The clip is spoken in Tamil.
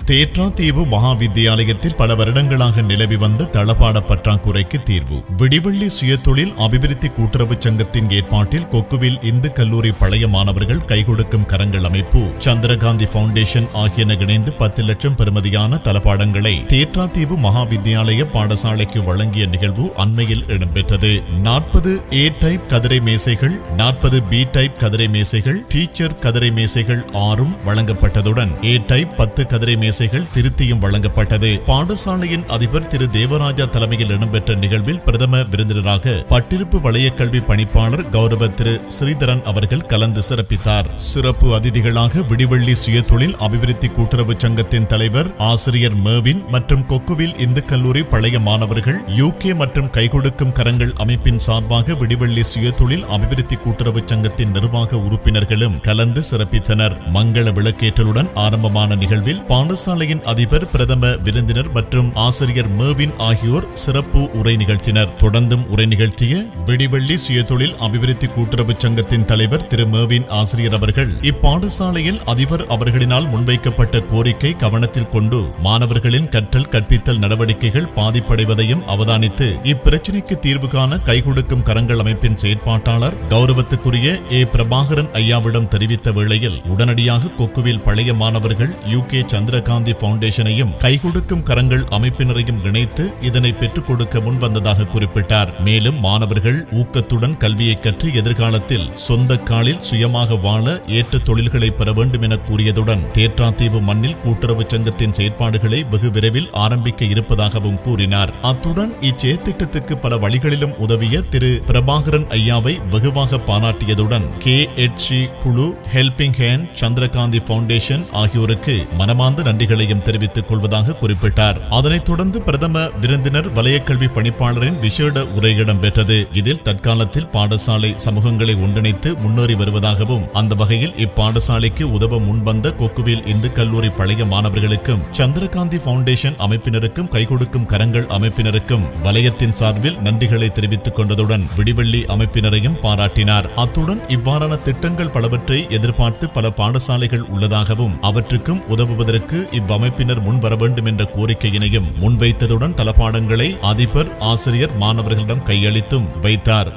தேற்றாத்தீவு மகாவித்தியாலயத்தில் பல வருடங்களாக நிலவி வந்த தளபாட பற்றாக்குறைக்கு தீர்வு. விடிவள்ளி சுயதொழில் அபிவிருத்தி கூட்டுறவு சங்கத்தின் ஏற்பாட்டில் கொக்குவில் இந்து கல்லூரி பழைய மாணவர்கள் கைகொடுக்கும் கரங்கள் அமைப்பு, சந்திரகாந்தி பவுண்டேஷன் ஆகியன இணைந்து 10 லட்சம் பெறுமதியான தளபாடங்களை தேற்றாத்தீவு மகாவித்தியாலய பாடசாலைக்கு வழங்கிய நிகழ்வு அண்மையில் இடம்பெற்றது. 40 A டைப் கதிரை மேசைகள், 40 B டைப் கதிரை மேசைகள், டீச்சர் கதிரை மேசைகள் 6 வழங்கப்பட்டதுடன் A டைப் 10 கதிரை மேசைகள் திருத்தியும் வழங்கப்பட்டது. பாடசாலையின் அதிபர் திரு தேவராஜா தலைமையில் இடம்பெற்ற நிகழ்வில் பிரதம விருந்தினராக பட்டிருப்பு வலய கல்வி பணிப்பாளர் கௌரவ திரு ஸ்ரீதரன் அவர்கள் கலந்து சிறப்பித்தார். சிறப்பு அதிதிகளாக விடிவள்ளி சுயதொழில் அபிவிருத்தி கூட்டுறவு சங்கத்தின் தலைவர் ஆசிரியர் மேவின் மற்றும் கொக்குவில் இந்து கல்லூரி பழைய மாணவர்கள், UK மற்றும் கைகொடுக்கும் கரங்கள் அமைப்பின் சார்பாக விடிவள்ளி சுயதொழில் அபிவிருத்தி கூட்டுறவு சங்கத்தின் நிர்வாக உறுப்பினர்களும் கலந்து சிறப்பித்தனர். மங்கள விளக்கேற்றலுடன் ஆரம்பமான நிகழ்வில் பாடசாலையின் அதிபர், பிரதம விருந்தினர் மற்றும் ஆசிரியர் மேவின் ஆகியோர் சிறப்பு உரை நிகழ்த்தினர். தொடர்ந்தும் உரை நிகழ்த்திய விடிவள்ளி சுயதொழில் அபிவிருத்தி கூட்டுறவு சங்கத்தின் தலைவர் திரு மேவின் ஆசிரியர் அவர்கள், இப்பாடசாலையில் அதிபர் அவர்களினால் முன்வைக்கப்பட்ட கோரிக்கை கவனத்தில் கொண்டு மாணவர்களின் கற்றல் கற்பித்தல் நடவடிக்கைகள் பாதிப்படைவதையும் அவதானித்து இப்பிரச்சினைக்கு தீர்வு காண கைகொடுக்கும் கரங்கள் அமைப்பின் செயற்பாட்டாளர் கௌரவத்துக்குரிய A பிரபாகரன் ஐயாவிடம் தெரிவித்த வேளையில் உடனடியாக கொக்குவில் பழைய மாணவர்கள் UK சந்திரகாந்தி பவுண்டேஷனையும் கைகொடுக்கும் கரங்கள் அமைப்பினரையும் இணைத்து இதனை பெற்றுக் கொடுக்க முன்வந்ததாக குறிப்பிட்டார். மேலும் மாணவர்கள் ஊக்கத்துடன் கல்வியை கற்று எதிர்காலத்தில் சொந்த காலில் சுயமாக வாழ ஏற்ற தொழில்களை பெற வேண்டும் என கூறியதுடன் தேற்றாத்தீவு மண்ணில் கூட்டுறவு சங்கத்தின் செயற்பாடுகளை வெகு விரைவில் ஆரம்பிக்க இருப்பதாகவும் கூறினார். அத்துடன் இச்செயற்திட்டத்துக்கு பல வழிகளிலும் உதவிய திரு பிரபாகரன் ஐயாவை வெகுவாக பாராட்டியதுடன் KHC குழு, ஹெல்பிங் ஹேண்ட், சந்திரகாந்தி பவுண்டேஷன் ஆகியோருக்கு மனமார்ந்த நன்றிகளையும் தெரிவித்துக் கொள்வதாக குறிப்பிட்டார். அதனைத் தொடர்ந்து பிரதம விருந்தினர் வலயக்கல்வி பணிப்பாளரின் விசேட உரை இடம்பெற்றது. இதில் தற்காலத்தில் பாடசாலை சமூகங்களை ஒன்றிணைத்து முன்னேறி வருவதாகவும் அந்த வகையில் இப்பாடசாலைக்கு உதவ முன்வந்த கொக்குவில் இந்து கல்லூரி பழைய மாணவர்களுக்கும் சந்திரகாந்தி பவுண்டேஷன் அமைப்பினருக்கும் கைகொடுக்கும் கரங்கள் அமைப்பினருக்கும் வலயத்தின் சார்பில் நன்றிகளை தெரிவித்துக் கொண்டதுடன் விடிவள்ளி அமைப்பினரையும் பாராட்டினார். அத்துடன் இவ்வாறான திட்டங்கள் பலவற்றை எதிர்பார்த்து பல பாடசாலைகள் உள்ளதாகவும் அவற்றுக்கும் உதவுவதற்கு இவ்வமைப்பினர் முன்வர வேண்டும் என்ற கோரிக்கையினையும் முன்வைத்ததுடன் தளபாடங்களை அதிபர், ஆசிரியர், மாணவர்களிடம் கையளித்தும் வைத்தார்.